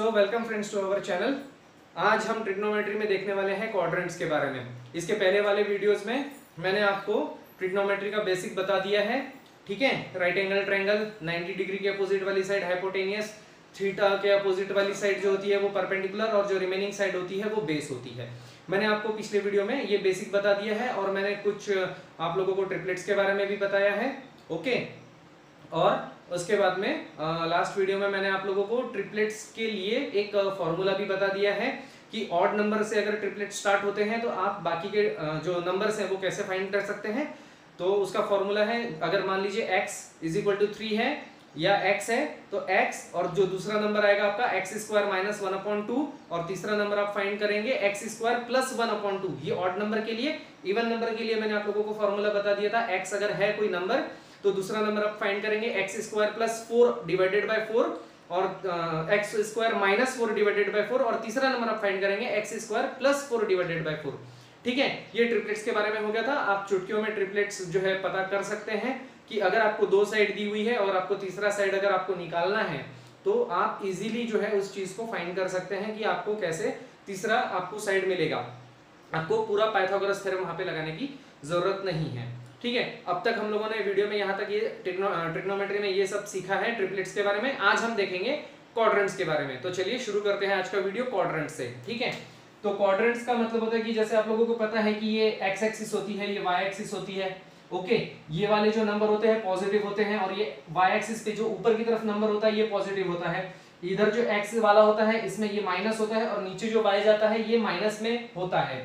So welcome friends to our channel. आज हम trigonometry में देखने वाले हैं क्वाड्रेंट्स के बारे में। इसके पहले वाले वीडियोस में मैंने आपको ट्रिग्नोमेट्री का बेसिक बता दिया है, ठीक है। राइट एंगल ट्रायंगल, 90 डिग्री के अपोजिट वाली साइड हाइपोटेनियस, थीटा के अपोजिट वाली साइड जो होती है वो परपेंडिकुलर और जो रिमेनिंग साइड होती है वो बेस होती है। मैंने आपको पिछले वीडियो में ये बेसिक बता दिया है और मैंने कुछ आप लोगों को ट्रिपलेट्स के बारे में भी बताया है, ओके। और उसके बाद में लास्ट वीडियो में मैंने आप लोगों को ट्रिपलेट्स के लिए एक फॉर्मूला भी बता दिया है कि ऑड नंबर से अगर ट्रिपलेट स्टार्ट होते हैं तो आप बाकी के जो नंबर्स हैं वो कैसे फाइंड कर सकते हैं। तो उसका फॉर्मूला है, अगर मान लीजिए x = 3 है या x है तो x और जो दूसरा नंबर आएगा आपका x² - 1/2 और तीसरा नंबर आप फाइंड करेंगे x² + 1/2। ये ऑड नंबर के लिए। इवन नंबर के लिए मैंने आप लोगों को फॉर्मूला बता दिया था, x अगर है कोई नंबर तो दूसरा नंबर आप फाइंड करेंगे x² + 4 / 4 और x² - 4 / 4 और तीसरा नंबर आप फाइंड करेंगे x² + 4 / 4, ठीक है। ये ट्रिपलेट्स के बारे में हो गया था। आप चुटकियों में ट्रिपलेट्स जो है पता कर सकते हैं कि अगर आपको दो साइड दी हुई है और आपको तीसरा साइड अगर आपको निकालना है तो आप इजीली जो है उस चीज को फाइंड कर सकते हैं कि आपको कैसे तीसरा आपको साइड मिलेगा। आपको पूरा पाइथागोरस थ्योरम वहां पे लगाने की जरूरत नहीं है, ठीक है। अब तक हम लोगों ने वीडियो में यहाँ तक ये ट्रिग्नोमेट्री में ये सब सीखा है ट्रिपलेट्स के बारे में। आज हम देखेंगे क्वाड्रेंट्स के बारे में। तो चलिए शुरू करते हैं आज का वीडियो क्वाड्रेंट्स से, ठीक है। तो क्वाड्रेंट्स का मतलब होता है कि जैसे आप लोगों को पता है कि ये एक्स एक्सिस होती है, ये वाई एक्सिस होती है, ओके। ये वाले जो नंबर होते हैं पॉजिटिव होते हैं और ये वाई एक्सिस पे जो ऊपर की तरफ नंबर होता है ये पॉजिटिव होता है। इधर जो एक्स वाला होता है इसमें ये माइनस होता है और नीचे जो वाई जाता है ये माइनस में होता है,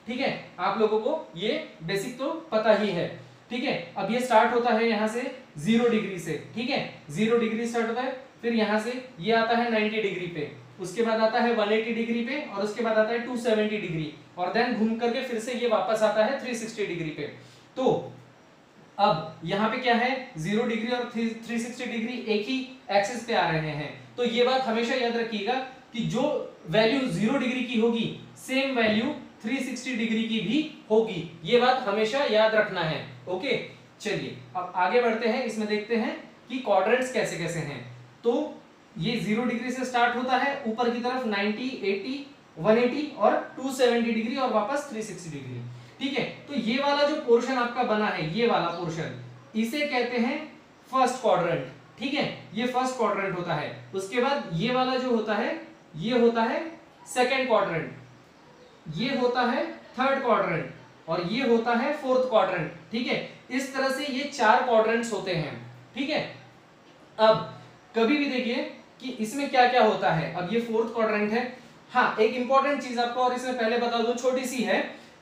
ठीक है। आप लोगों को ये बेसिक तो पता ही है, ठीक है। अब ये स्टार्ट होता है यहाँ से 0 डिग्री से, ठीक है। 0 डिग्री स्टार्ट होता है, फिर यहाँ से ये आता है 90 डिग्री पे, उसके बाद आता है 180 डिग्री पे और उसके बाद आता है 270 डिग्री और देन घूम करके फिर से ये वापस आता है 360 डिग्री पे। तो अब यहाँ पे क्या है, 0 डिग्री और 360 डिग्री एक ही एक्सिस पे आ रहे हैं। तो ये बात हमेशा याद रखिएगा कि जो वैल्यू 0 डिग्री की होगी सेम वैल्यू 360 डिग्री की भी होगी। ये बात हमेशा याद रखना है, ओके। चलिए अब आगे बढ़ते हैं, इसमें देखते हैं कि क्वाड्रेंट्स कैसे कैसे हैं। तो ये 0 डिग्री से स्टार्ट होता है, ऊपर की तरफ 90, 80, 180 और 270 डिग्री और वापस 360 डिग्री, ठीक है। तो ये वाला जो पोर्शन आपका बना है, ये वाला पोर्शन, इसे कहते हैं फर्स्ट क्वाड्रेंट, ठीक है। ये फर्स्ट क्वाड्रेंट होता है। उसके बाद ये वाला जो होता है ये होता है सेकेंड क्वाड्रेंट, ये होता है थर्ड क्वाड्रेंट और ये होता है फोर्थ क्वाड्रेंट, ठीक है। इस तरह से ये 4 क्वाड्रेंट्स होते हैं, ठीक है। अब कभी भी देखिए कि इसमें क्या क्या होता है। अब ये फोर्थ क्वाड्रेंट है। हाँ, एक इंपॉर्टेंट चीज आपको और इसमें पहले बता दूं, छोटी सी है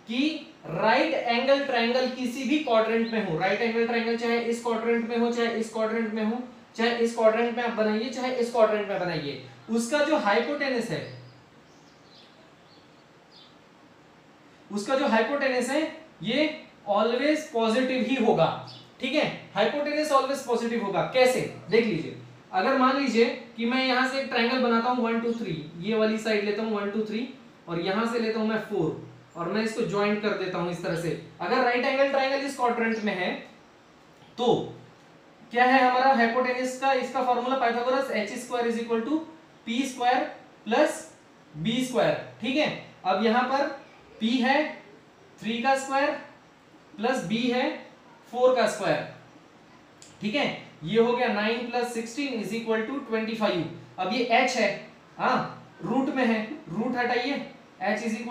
कि राइट एंगल ट्रायंगल किसी भी क्वाड्रेंट में हो, राइट एंगल ट्रायंगल चाहे इस क्वाड्रेंट में हो, चाहे इस क्वाड्रेंट में हो, चाहे इस क्वाड्रेंट में आप बनाइए, चाहे इस क्वाड्रेंट में बनाइए, उसका जो हाइपोटेनस है, उसका जो हाइपोटेनस है ये ऑलवेज पॉजिटिव ही होगा, ठीक है। हाइपोटेनस ऑलवेज पॉजिटिव होगा। कैसे, देख लीजिए। अगर मान लीजिए कि मैं यहां से एक ट्रायंगल बनाता हूं 1 2 3, ये वाली साइड लेता हूं 1 2 3 और यहां से लेता हूं मैं 4 और मैं इसको ज्वाइंट कर देता हूं इस तरह से। अगर राइट एंगल ट्रायंगल इस क्वाड्रेंट में है तो क्या है हमारा हाइपोटेनस का, इसका formula Pythagoras h² = p² + b², ठीक है। अब यहां पर p है 3 का स्क्वायर प्लस b है 4 का स्क्वायर, ठीक है। ये हो गया 9 + 16 = 25। अब ये h है, हाँ रूट में है, रूट हटाइए, h =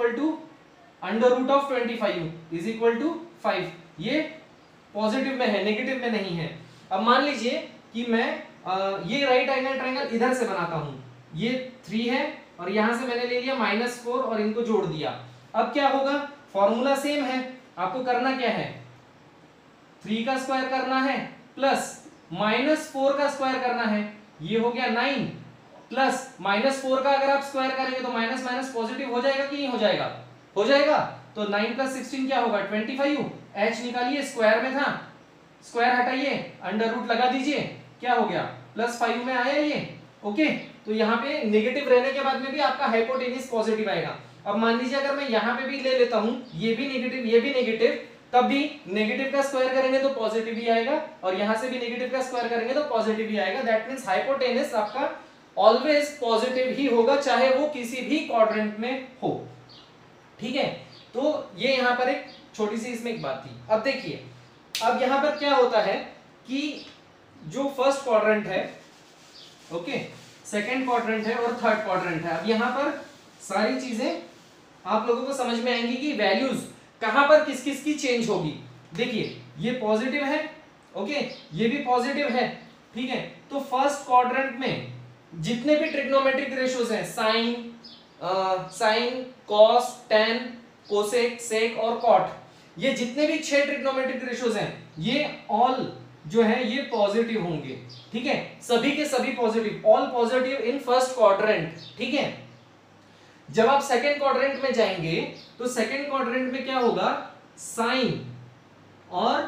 √25 = 5। ये पॉजिटिव में है, नेगेटिव में नहीं है। अब मान लीजिए कि मैं ये राइट एंगल ट्रायंगल इधर से बनाता हूं, ये 3 है और यहां से मैंने ले लिया -4 और इनको जोड़ दिया। अब क्या होगा, फॉर्मूला सेम है। आपको करना क्या है, 3 का स्क्वायर करना है प्लस -4 का स्क्वायर करना है। ये हो गया 9 प्लस -4 का अगर आप स्क्वायर करेंगे तो माइनस माइनस पॉजिटिव हो जाएगा कि नहीं हो जाएगा, हो जाएगा। तो 9 + 16 क्या होगा 25। h निकालिए, स्क्वायर में था, स्क्वायर हटाइए, अंडर रूट लगा दीजिए, क्या हो गया +5 में आया ये, ओके। तो यहाँ पे नेगेटिव रहने के बाद में भी आपका हाइपोटेनस पॉजिटिव आएगा। अब मान लीजिए अगर मैं यहाँ पे भी ले लेता हूँ, ये भी नेगेटिव ये भी नेगेटिव, तब भी नेगेटिव का स्क्वायर करेंगे तो पॉजिटिव ही आएगा और यहां से भी नेगेटिव का स्क्वायर करेंगे तो पॉजिटिव ही आएगा। दैट मींस हाइपोटेनस आपका ऑलवेज पॉजिटिव ही होगा, चाहे वो किसी भी क्वाड्रेंट में हो। ठीक है, तो ये यहां पर एक छोटी सी इसमें एक बात थी। अब देखिए, अब यहां पर क्या होता है कि जो फर्स्ट क्वाड्रेंट है, ओके, सेकंड क्वाड्रेंट है और थर्ड क्वाड्रेंट है। अब यहां पर सारी चीजें आप लोगों को समझ में आएंगी कि वैल्यूज कहां पर किस किस की चेंज होगी। देखिए, ये पॉजिटिव है, ओके, ये भी पॉजिटिव है, ठीक है। तो फर्स्ट क्वाड्रेंट में जितने भी ट्रिग्नोमेट्रिक रेशियोज हैं, साइन, कॉस, टेन, कोसेक, सेक और कॉट, ये जितने भी 6 ट्रिग्नोमेट्रिक रेशियोज हैं, ये ऑल जो है ये पॉजिटिव होंगे। ठीक है, सभी के सभी positive, all positive in first quadrant. ठीक है, जब आप सेकंड क्वाड्रेंट में जाएंगे तो सेकंड क्वाड्रेंट में क्या होगा, साइन और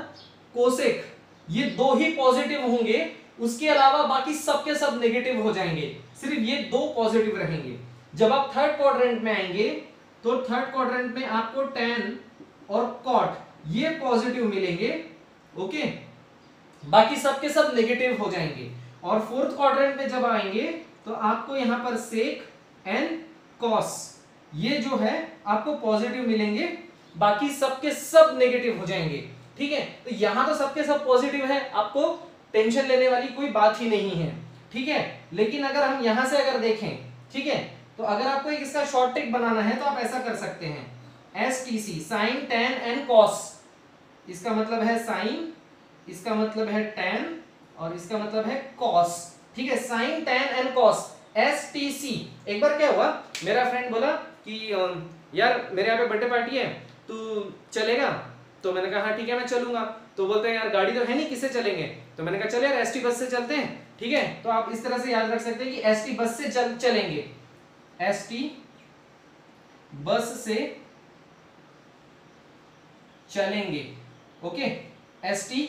कोसेक ये दो ही पॉजिटिव होंगे, उसके अलावा बाकी सब के सब नेगेटिव हो जाएंगे, सिर्फ ये दो पॉजिटिव रहेंगे। जब आप थर्ड क्वाड्रेंट में आएंगे तो थर्ड क्वाड्रेंट में आपको टेन और कॉट ये पॉजिटिव मिलेंगे, ओके, बाकी सब के सब नेगेटिव हो जाएंगे। और फोर्थ क्वाड्रेंट में जब आएंगे तो आपको यहां पर सेक एंड कॉस ये जो है आपको पॉजिटिव मिलेंगे, बाकी सब के सब नेगेटिव हो जाएंगे। ठीक है, तो यहां तो सबके सब पॉजिटिव है, आपको टेंशन लेने वाली कोई बात ही नहीं है। ठीक है, लेकिन अगर हम यहां से अगर देखें, ठीक है, तो अगर आपको एक इसका शॉर्ट ट्रिक बनाना है तो आप ऐसा कर सकते हैं, STC, sine, tan and cos. इसका मतलब है साइन, इसका मतलब है टेन और इसका मतलब है कॉस। ठीक है, sine, tan and cos, STC। एक बार क्या हुआ, मेरा फ्रेंड बोला कि यार मेरे यहाँ पे बर्थडे पार्टी है, तू चलेगा? तो मैंने कहा हाँ ठीक है मैं चलूंगा। तो बोलते हैं यार गाड़ी तो है नहीं, किससे चलेंगे? तो मैंने कहा चल यार ST बस से चलते हैं। ठीक है, तो आप इस तरह से याद रख सकते हैं कि ST बस से चलेंगे, ST बस से चलेंगे, ओके, ST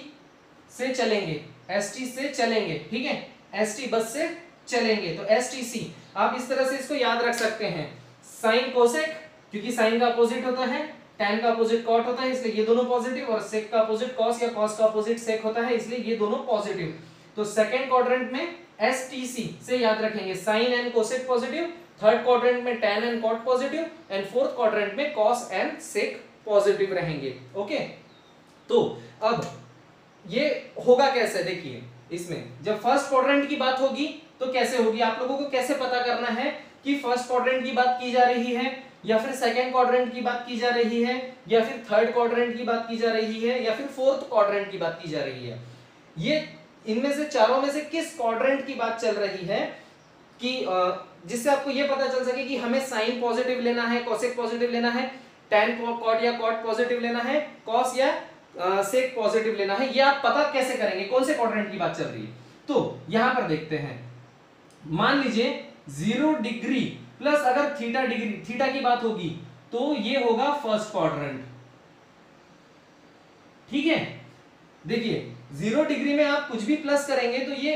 से चलेंगे, ST से चलेंगे। ठीक है, ST बस से चलेंगे, तो STC आप इस तरह से इसको याद रख सकते हैं। साइन कोसेक, क्योंकि साइन का अपोजिट होता है, टेन का अपोजिट कॉट होता है, इसलिए ये दोनों पॉजिटिव, और सेक का अपोजिट कॉस या कॉस का अपोजिट सेक होता है, इसलिए ये दोनों पॉजिटिव। तो सेकंड क्वाड्रेंट में STC से याद रखेंगे, sine and cosec positive, third quadrant में tan and cot positive, and fourth quadrant में कॉस एंड सेक पॉजिटिव रहेंगे। ओके, तो अब ये होगा कैसे, देखिए इसमें जब फर्स्ट क्वाड्रेंट की बात होगी तो कैसे होगी, आप लोगों को कैसे पता करना है कि फर्स्ट क्वाड्रेंट की बात की जा रही है या फिर सेकंड क्वाड्रेंट की बात की जा रही है या फिर थर्ड क्वाड्रेंट की बात की जा रही है या फिर फोर्थ क्वाड्रेंट की बात की जा रही है। ये इनमें से चारों में से किस क्वाड्रेंट की बात चल रही है कि जिससे आपको ये पता चल सके कि हमें साइन पॉजिटिव लेना है, कोसेक पॉजिटिव लेना है, टेन कॉट या कॉट पॉजिटिव लेना है, कॉस या सेक पॉजिटिव लेना है, ये आप पता कैसे करेंगे कौन से क्वाड्रेंट की बात चल रही है। तो यहां पर देखते हैं, मान लीजिए 0 डिग्री प्लस अगर थीटा डिग्री, थीटा की बात होगी तो ये होगा फर्स्ट क्वाड्रेंट। ठीक है, देखिए 0 डिग्री में आप कुछ भी प्लस करेंगे तो ये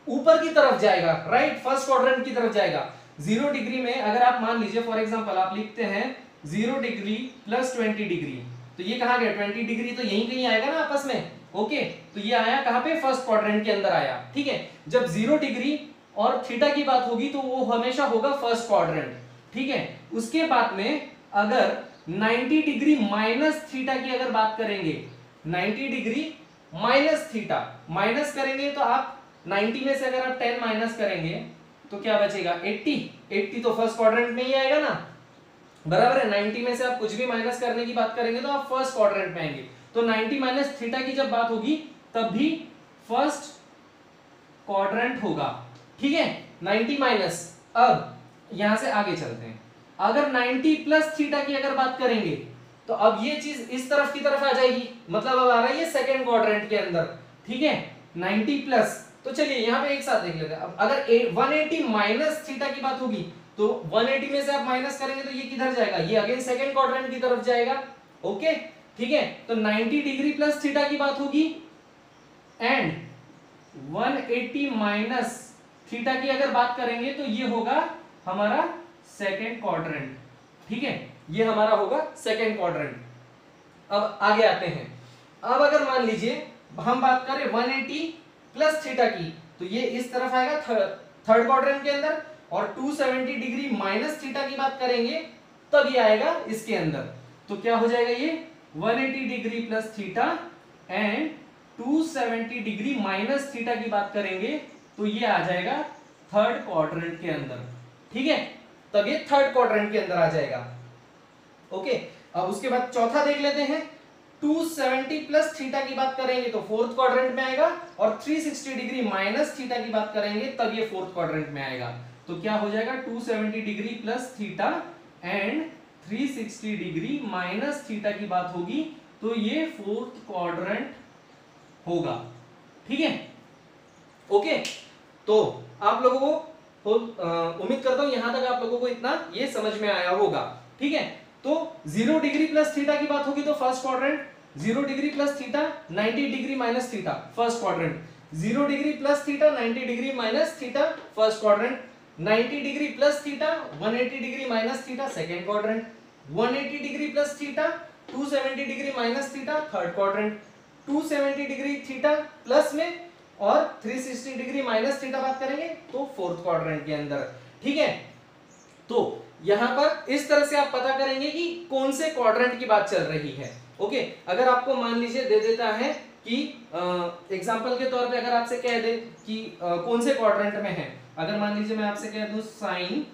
ऊपर की तरफ जाएगा, राइट, फर्स्ट क्वाड्रेंट की तरफ जाएगा। 0 डिग्री में अगर आप मान लीजिए फॉर एग्जांपल आप लिखते हैं 0 डिग्री प्लस 20 डिग्री, तो ये कहां गया, 20 डिग्री तो यहीं कहीं आएगा ना आपस में। ओके, तो ये आया कहां पे, फर्स्ट क्वाड्रेंट के अंदर आया। ठीक है, जब 0 डिग्री और थीटा की बात होगी तो वो हमेशा होगा फर्स्ट क्वाड्रेंट। ठीक है, उसके बाद में अगर 90 डिग्री माइनस थीटा की अगर बात करेंगे, 90 डिग्री माइनस थीटा, माइनस करेंगे तो आप 90 में से अगर आप 10 माइनस करेंगे तो क्या बचेगा, 80 तो फर्स्ट क्वाड्रेंट में ही आएगा ना, बराबर है। 90 में से आप कुछ भी माइनस करने की बात करेंगे तो आप फर्स्ट क्वाड्रेंट में आएंगे। तो 90 माइनस थीटा की जब बात होगी तब भी फर्स्ट क्वाड्रेंट होगा। ठीक है, 90 माइनस, अब यहां से आगे चलते हैं, अगर 90 प्लस थीटा की अगर बात करेंगे तो अब ये चीज इस तरफ की तरफ आ जाएगी, मतलब अब आ रहा है ये सेकंड क्वाड्रेंट के अंदर। ठीक है, 90 प्लस, तो चलिए यहां पे एक साथ देख लेते हैं। अब अगर 180 माइनस थीटा की बात होगी तो 180 में से आप माइनस करेंगे तो ये किधर जाएगा, ये अगेन सेकंड क्वाड्रेंट की तरफ जाएगा। ओके, ठीक है, तो 90 डिग्री प्लस थीटा की बात होगी एंड 180 माइनस थीटा की अगर बात करेंगे तो ये होगा हमारा सेकंड क्वाड्रेंट। ठीक है, ये हमारा होगा सेकंड क्वाड्रेंट। अब आगे आते हैं, अब अगर मान लीजिए हम बात करें 180 प्लस थीटा की तो ये इस तरफ आएगा थर्ड क्वाड्रेंट के अंदर, और 270 डिग्री माइनस थीटा की बात करेंगे तब ये आएगा इसके अंदर। तो क्या हो जाएगा ये 180 degree plus theta and 270 degree minus theta की बात करेंगे तो ये आ जाएगा थर्ड क्वाड्रेंट के अंदर। ठीक है, तब ये थर्ड क्वाड्रेंट के अंदर आ जाएगा। ओके, अब उसके बाद चौथा देख लेते हैं। 270 प्लस थीटा की बात करेंगे तो फोर्थ क्वाड्रेंट में आएगा, और 360 डिग्री माइनस थीटा की बात करेंगे तब ये फोर्थ क्वाड्रेंट में आएगा। तो क्या हो जाएगा 270 degree plus theta and 360 degree minus theta की बात होगी तो ये फोर्थ क्वाड्रेंट होगा। ठीक है, ओके। तो आप लोगों को उम्मीद करता हूं यहां तक आप लोगों को इतना ये समझ में आया होगा। ठीक है, तो 0 डिग्री प्लस थीटा की बात होगी तो first quadrant, 0 degree plus theta 90 degree minus theta first quadrant, 0 degree plus theta 90 degree minus theta first quadrant, 90 degree plus theta 180 degree minus theta second quadrant, 180 degree plus theta 270 degree minus theta third quadrant, 270 degree theta plus में और 360 degree minus theta बात करेंगे तो fourth quadrant के अंदर। ठीक है, तो यहां पर इस तरह से आप पता करेंगे कि कौन से क्वाड्रेंट की बात चल रही है। ओके, अगर आपको मान लीजिए दे देता है कि एग्जांपल के तौर पे अगर आपसे कह दे कि कौन से क्वाड्रेंट में है, अगर मान लीजिए मैं आपसे कह दूं साइन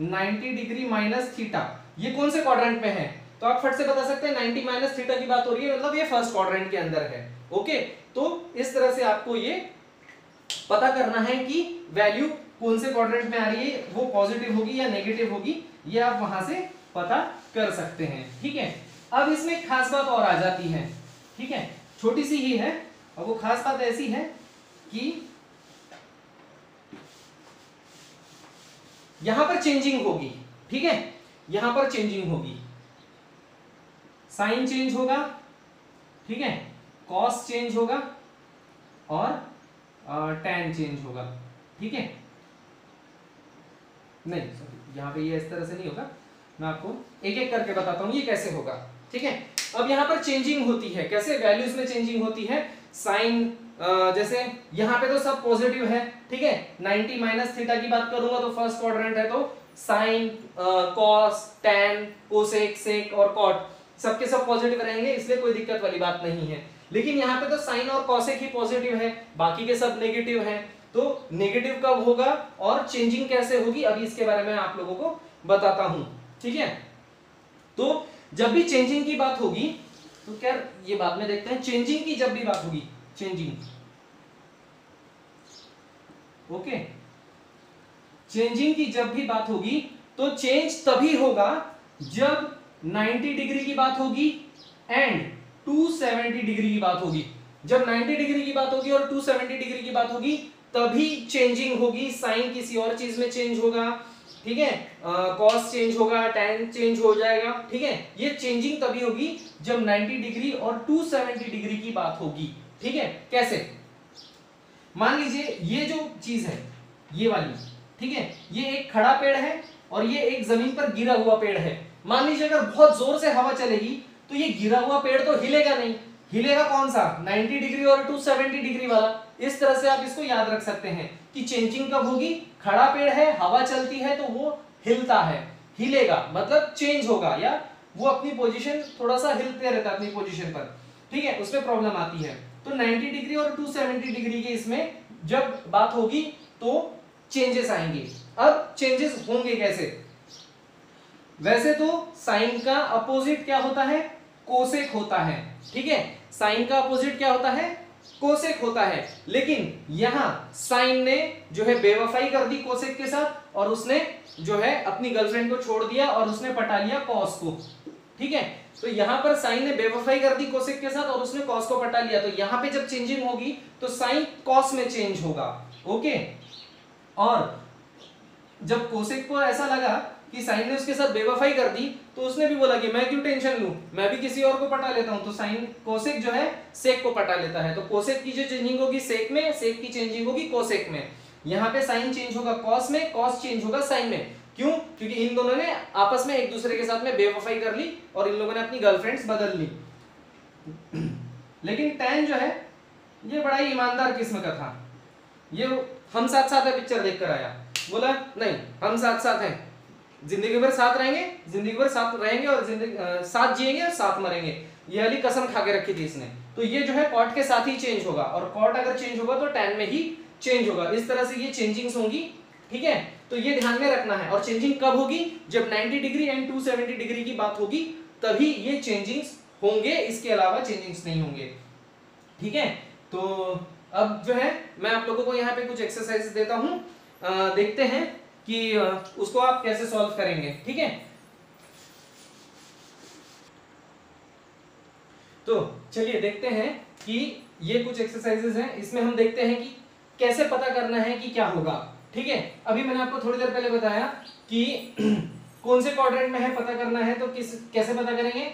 90 डिग्री माइनस थीटा, ये कौन से क्वाड्रेंट में है, तो आप फट से बता सकते हैं 90 माइनस थीटा की बात हो रही है, मतलब ये फर्स्ट क्वाड्रेंट के अंदर है। ओके, तो इस तरह से आपको ये पता करना है कि वैल्यू कौन से क्वाड्रेंट में आ रही है, वो पॉजिटिव होगी या नेगेटिव होगी, ये आप वहां से पता कर सकते हैं। ठीक है, अब इसमें खास बात और आ जाती है। ठीक है, छोटी सी ही है, और वो खास बात ऐसी है कि यहां पर चेंजिंग होगी। ठीक है, यहां पर चेंजिंग होगी, साइन चेंज होगा, ठीक है, कॉस चेंज होगा और टैन चेंज होगा। ठीक है, नहीं सॉरी, यहां पे ये इस तरह से नहीं होगा, मैं आपको एक एक करके बताता हूं ये कैसे होगा। ठीक है, अब यहां पर चेंजिंग होती है, कैसे वैल्यूज में चेंजिंग होती है। साइन जैसे यहां पे तो सब पॉजिटिव है। ठीक है, 90 माइनस थीटा की बात करूंगा तो फर्स्ट क्वाड्रेंट है, तो साइन, कॉस, टैन, कोसेक, सेक और कॉट सबके सब पॉजिटिव रहेंगे, इसलिए कोई दिक्कत वाली बात नहीं है। लेकिन यहाँ पे तो साइन और कॉसेक ही पॉजिटिव है, बाकी के सब नेगेटिव हैं। तो नेगेटिव कब होगा और चेंजिंग कैसे होगी, अभी इसके बारे में आप लोगों को बताता हूं। ठीक है, तो जब भी चेंजिंग की बात होगी तो क्या ये बाद में देखते हैं, चेंजिंग की जब भी बात होगी, चेंजिंग, ओके, चेंजिंग की जब भी बात होगी तो चेंज तभी होगा जब 90 डिग्री की बात होगी एंड 270 डिग्री की बात होगी। जब 90 डिग्री की बात होगी और 270 डिग्री की बात होगी तभी चेंजिंग होगी। साइन किसी और चीज में चेंज होगा, ठीक है, कॉस चेंज होगा, टैन चेंज हो जाएगा। ठीक है, ये चेंजिंग तभी होगी जब 90 डिग्री और 270 डिग्री की बात होगी। ठीक है, कैसे, मान लीजिए ये जो चीज है ये वाली, ठीक है, ये एक खड़ा पेड़ है और ये एक जमीन पर गिरा हुआ पेड़ है। मान लीजिए अगर बहुत जोर से हवा चलेगी तो ये गिरा हुआ पेड़ तो हिलेगा नहीं, हिलेगा कौन सा, 90 डिग्री और 270 डिग्री वाला। इस तरह से आप इसको याद रख सकते हैं कि चेंजिंग कब होगी, खड़ा पेड़ है, हवा चलती है तो वो हिलता है, हिलेगा मतलब चेंज होगा, या वो अपनी पोजीशन थोड़ा सा हिलते रहता है अपनी पोजीशन पर। ठीक है, उसमें प्रॉब्लम आती है। तो 90 डिग्री और 270 डिग्री के इसमें जब बात होगी तो चेंजेस आएंगे। अब चेंजेस होंगे कैसे, वैसे तो साइन का अपोजिट क्या होता है, कोसेक होता है। ठीक है, साइन का अपोजिट क्या होता है, कोसेक होता है। लेकिन यहां साइन ने जो है बेवफाई कर दी कोसेक के साथ, और उसने जो है अपनी गर्लफ्रेंड को छोड़ दिया और उसने पटा लिया कॉस को। ठीक है, तो यहां पर साइन ने बेवफाई कर दी कोसेक के साथ और उसने कॉस को पटा लिया, तो यहां पे जब चेंजिंग होगी तो साइन कॉस में चेंज होगा। ओके, और जब कोसेक को ऐसा लगा कि साइन ने उसके साथ बेवफाई कर दी तो उसने भी बोला कि मैं क्यों टेंशन लूं, मैं भी किसी और को पटा लेता हूं, तो साइन कोसेक जो है सेक को पटा लेता है। तो कोसेक की जो चेंजिंग होगी सेक में, सेक की चेंजिंग होगी कोसेक में। यहां पे साइन चेंज होगा कॉस में, कॉस चेंज होगा साइन में। क्यों, क्योंकि इन दोनों ने आपस में एक दूसरे के साथ में बेवफाई कर ली और इन लोगों ने अपनी गर्लफ्रेंड्स बदल ली। लेकिन टैन जो है ये बड़ा ही ईमानदार किस्म का था, ये हम साथ साथ है पिक्चर देखकर आया, बोला नहीं हम साथ साथ हैं, जिंदगी भर साथ रहेंगे, जिंदगी भर साथ रहेंगे और जिंदगी साथ जिएंगे और साथ मरेंगे, ये वाली कसम खा के रखी थी इसने। तो ये जो है कॉट के साथ ही चेंज होगा, और कॉट अगर चेंज होगा तो टैन में ही चेंज होगा। इस तरह से ये चेंजिंग्स होंगी, ठीक है। तो ये ध्यान में रखना है। और चेंजिंग कब होगी? जब 90 डिग्री एंड 270 डिग्री की बात होगी तभी ये चेंजिंग्स होंगे, इसके अलावा चेंजिंग्स नहीं होंगे, ठीक है। तो अब जो है मैं आप लोगों को यहाँ पे कुछ एक्सरसाइज देता हूँ, देखते हैं कि उसको आप कैसे सॉल्व करेंगे, ठीक है। तो चलिए देखते हैं कि ये कुछ एक्सरसाइजेस हैं, इसमें हम देखते हैं कि कैसे पता करना है कि क्या होगा, ठीक है। अभी मैंने आपको थोड़ी देर पहले बताया कि कौन से क्वाड्रेंट में है पता करना है, तो कैसे पता करेंगे?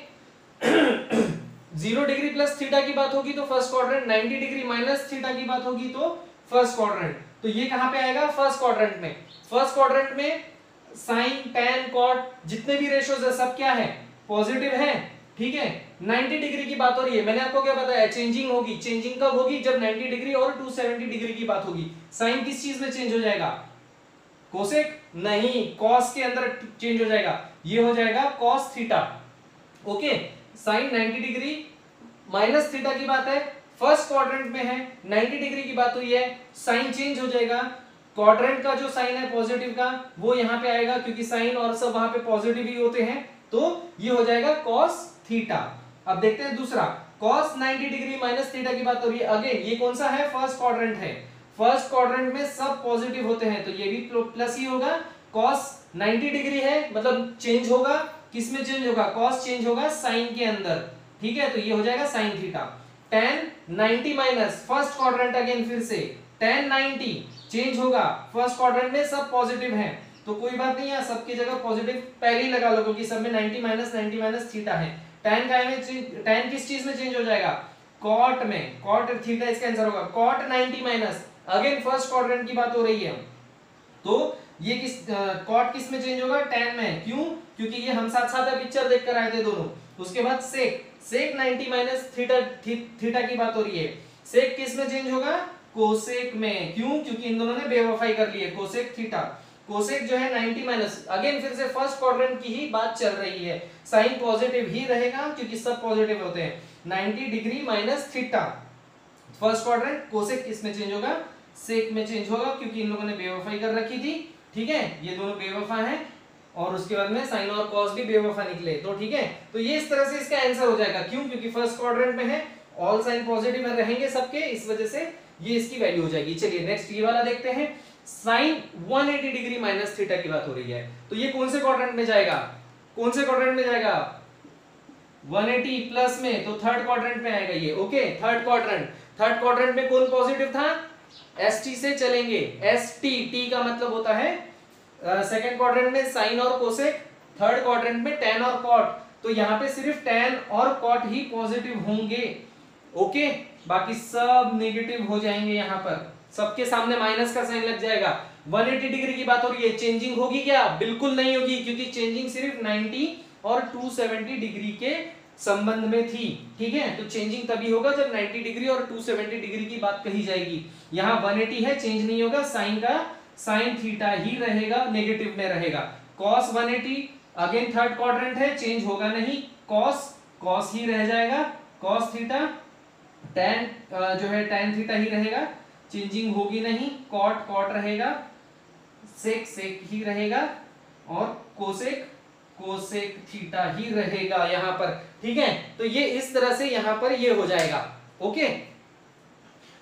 0 डिग्री प्लस थीटा की बात होगी तो first quadrant, 90 degree minus theta की बात होगी तो फर्स्ट क्वाड्रेंट। तो ये कहां पे आएगा? फर्स्ट क्वाड्रेंट में। फर्स्ट क्वाड्रेंट में साइन, टैन, कॉट जितने भी रेशियोज है सब क्या है? पॉजिटिव है, ठीक है। 90 डिग्री की बात हो रही है, मैंने आपको क्या बताया? चेंजिंग होगी। चेंजिंग कब होगी? जब 90 डिग्री और 270 डिग्री की बात होगी। साइन किस चीज में चेंज हो जाएगा? कोसेक नहीं, कॉस के अंदर चेंज हो जाएगा, ये हो जाएगा cos theta, okay. Sine 90 degree minus theta की बात है, फर्स्ट क्वाड्रेंट में है, 90 डिग्री की बात हुई है, साइन चेंज हो जाएगा। क्वाड्रेंट का जो साइन है पॉजिटिव का वो यहाँ पे आएगा, क्योंकि साइन और सब वहां पे पॉजिटिव ही होते हैं, तो ये हो जाएगा कॉस थीटा। अब देखते हैं दूसरा, कॉस 90 डिग्री माइनस थीटा की बात हो रही है। अगेन ये कौन सा है? फर्स्ट क्वाड्रेंट है। फर्स्ट क्वाड्रेंट में सब पॉजिटिव होते हैं, तो ये भी प्लस ही होगा। कॉस 90 डिग्री है, मतलब चेंज होगा, किसमें चेंज होगा? कॉस चेंज होगा साइन के अंदर, ठीक है। तो ये हो जाएगा sine theta. tan 90 minus first quadrant, again फिर से tan 90 चेंज होगा, फर्स्ट क्वाड्रेंट में सब पॉजिटिव हैं, तो कोई बात नहीं है, सबकी जगह पॉजिटिव पहले ही लगा लो, क्योंकि सब में 90 माइनस थीटा है। tan का tan किस चीज में चेंज हो जाएगा? कॉट में, कॉट थीटा इसका आंसर होगा। Cot 90 minus, again first quadrant की बात हो रही है, तो ये किस कॉट किस में चेंज होगा? tan में। क्यों? क्योंकि ये हम साथ साथ पिक्चर देखकर आए थे दोनों। उसके बाद सेक 90 माइनस थीटा की बात हो रही है, सेक किस में चेंज होगा? कोसेक में। क्यों? क्योंकि इन दोनों ने बेवफाई कर ली है, कोसेक थीटा। कोसेक जो है 90 माइनस, अगेन फिर से फर्स्ट क्वाड्रेंट की ही बात चल रही है, साइन पॉजिटिव ही रहेगा क्योंकि सब पॉजिटिव होते हैं। 90 degree minus theta, first quadrant, cosec किस में चेंज होगा? सेक में चेंज होगा, क्योंकि इन लोगों ने बेवफाई कर रखी थी, ठीक है। ये दोनों बेवफा हैं, और उसके बाद में साइन और कॉस भी बेवफा निकले, तो ठीक है। तो ये इस तरह से इसका आंसर हो जाएगा। क्यों? क्योंकि फर्स्ट क्वाड्रेंट में है, ऑल साइन पॉजिटिव में रहेंगे सबके, इस वजह से ये इसकी वैल्यू हो जाएगी। चलिए नेक्स्ट ये वाला देखते हैं, साइन 180 डिग्री माइनस थीटा की बात हो रही है, तो ये कौन से क्वाड्रेंट में जाएगा? कौन से क्वाड्रेंट में जाएगा? 180 प्लस में, तो थर्ड क्वाड्रेंट में आएगा ये, ओके। थर्ड क्वाड्रेंट में कौन पॉजिटिव था? एसटी से चलेंगे, एसटी, टी का मतलब होता है सेकंड क्वाड्रेंट में साइन और कोसेक, थर्ड क्वाड्रेंट में टैन और कॉट, तो यहाँ पे सिर्फ टैन और कॉट ही पॉजिटिव होंगे, ओके। बाकी सब नेगेटिव हो जाएंगे, यहाँ पर सबके सामने माइनस का साइन लग जाएगा। 180 डिग्री की बात हो रही है, चेंजिंग होगी क्या? बिल्कुल नहीं होगी, क्योंकि चेंजिंग सिर्फ 90 और 270 डिग्री के संबंध में थी, ठीक है। तो चेंजिंग तभी होगा जब 90 डिग्री और 270 डिग्री की बात कही जाएगी। यहाँ 180 है, चेंज नहीं होगा, साइन का साइन थीटा ही रहेगा, नेगेटिव में रहेगा। कॉस 180, अगेन थर्ड क्वाड्रेंट है, चेंज होगा नहीं, कॉस ही रह जाएगा, कॉस थीटा। टैन जो है टैन थीटा ही रहेगा, चेंजिंग होगी नहीं, कॉट रहेगा, सेक ही रहेगा, और कोसेक थीटा ही रहेगा यहाँ पर, ठीक है। तो ये इस तरह से यहाँ पर ये हो जाएगा, ओके।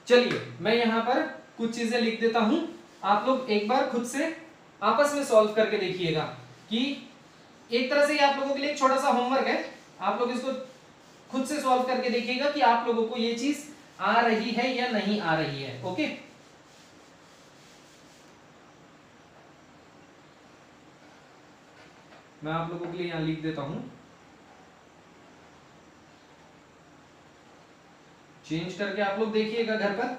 चलिए मैं यहाँ पर कुछ चीजें लिख देता हूं, आप लोग एक बार खुद से आपस में सॉल्व करके देखिएगा, कि एक तरह से ये आप लोगों के लिए एक छोटा सा होमवर्क है, आप लोग इसको खुद से सॉल्व करके देखिएगा कि आप लोगों को ये चीज आ रही है या नहीं आ रही है, ओके। मैं आप लोगों के लिए यहां लिख देता हूं, चेंज करके आप लोग देखिएगा घर पर,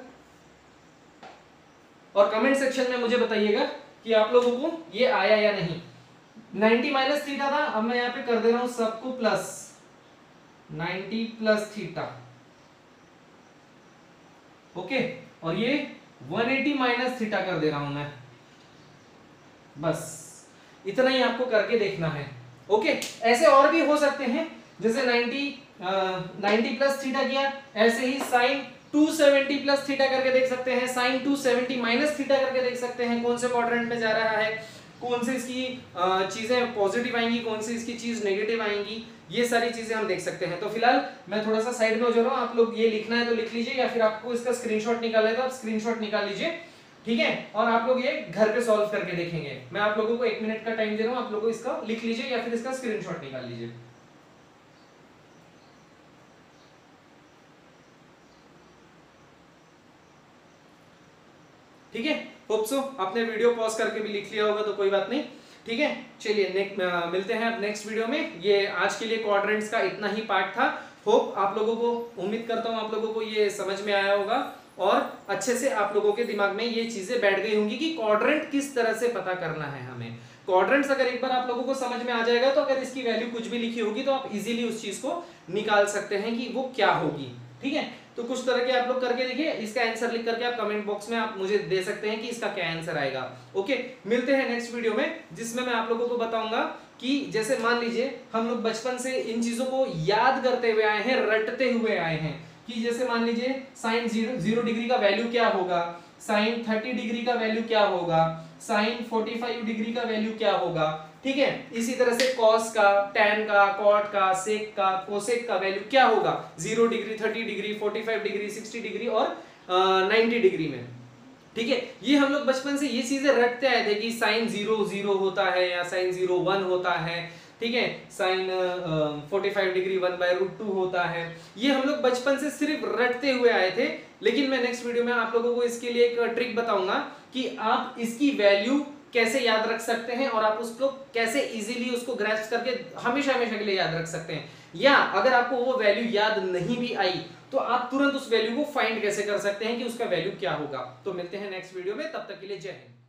और कमेंट सेक्शन में मुझे बताइएगा कि आप लोगों को ये आया या नहीं। 90 माइनस थीटा था, अब मैं यहाँ पे कर दे रहा हूं सबको प्लस, 90 प्लस थीटा, ओके। और ये 180 माइनस थीटा कर दे रहा हूं मैं, बस इतना ही आपको करके देखना है। ओके, ऐसे और भी हो सकते हैं, जैसे 90 प्लस थीटा किया, ऐसे ही साइन 270 प्लस थीटा करके देख सकते हैं, साइन 270 माइनस थीटा करके देख सकते हैं कौन से क्वाड्रेंट में जा रहा है, कौन से इसकी चीजें पॉजिटिव आएंगी, कौन सी इसकी चीज नेगेटिव आएंगी, ये सारी चीजें हम देख सकते हैं। तो फिलहाल मैं थोड़ा सा साइड में हो जा रहा हूँ, आप लोग ये लिखना है तो लिख लीजिए, या फिर आपको इसका स्क्रीनशॉट निकालना है तो आप स्क्रीनशॉट निकाल लीजिए, ठीक है। और आप लोग ये घर पे सॉल्व करके देखेंगे। मैं आप लोगों को 1 मिनट का टाइम दे रहा हूँ, आप लोगों को इसका लिख लीजिए या फिर इसका स्क्रीनशॉट निकाल लीजिए। ठीक है, होप सो आपने वीडियो पॉज करके भी लिख लिया होगा तो कोई बात नहीं, ठीक है। चलिए मिलते हैं अब नेक्स्ट वीडियो में। ये आज के लिए क्वाड्रेंट्स का इतना ही पार्ट था। होप आप लोगों को, उम्मीद करता हूं आप लोगों को ये समझ में आया होगा और अच्छे से आप लोगों के दिमाग में ये चीजें बैठ गई होंगी कि क्वाड्रेंट किस तरह से पता करना है हमें। क्वाड्रेंट्स अगर एक बार आप लोगों को समझ में आ जाएगा तो अगर इसकी वैल्यू कुछ भी लिखी होगी तो आप इजीली उस चीज को निकाल सकते हैं कि वो क्या होगी, ठीक है। तो कुछ तरह के आप लोग करके देखिए, इसका आंसर लिख करके आप कमेंट बॉक्स में आप मुझे दे सकते हैं कि इसका क्या आंसर आएगा। ओके, मिलते हैं नेक्स्ट वीडियो में, जिसमें मैं आप लोगों को बताऊंगा कि जैसे मान लीजिए हम लोग बचपन से इन चीजों को याद करते हुए आए हैं, रटते हुए आए हैं, कि जैसे मान लीजिए साइन 0 डिग्री का वैल्यू क्या होगा, साइन 30 डिग्री का वैल्यू क्या होगा, साइन 45 डिग्री का वैल्यू क्या होगा, ठीक है। इसी तरह से कॉस का, टैन का, कॉट का, सेक का, कोसेक का वैल्यू क्या होगा 0 डिग्री, 30 डिग्री, 45 डिग्री, 60 डिग्री और 90 डिग्री में, ठीक है। ये हम लोग बचपन से ये चीजें रटते आए थे कि साइन 0 0 होता है या साइन 0 1 होता है, ठीक है। साइन 45 डिग्री 1/√2 होता है। ये हम लोग बचपन से सिर्फ रटते हुए आए थे, लेकिन मैं नेक्स्ट वीडियो में आप लोगों को इसके लिए एक ट्रिक बताऊंगा कि आप इसकी वैल्यू कैसे याद रख सकते हैं और आप उसको कैसे इजीली उसको ग्रैस्प करके हमेशा हमेशा के लिए याद रख सकते हैं, या अगर आपको वो वैल्यू याद नहीं भी आई तो आप तुरंत उस वैल्यू को फाइंड कैसे कर सकते हैं कि उसका वैल्यू क्या होगा। तो मिलते हैं नेक्स्ट वीडियो में, तब तक के लिए जय हिंद।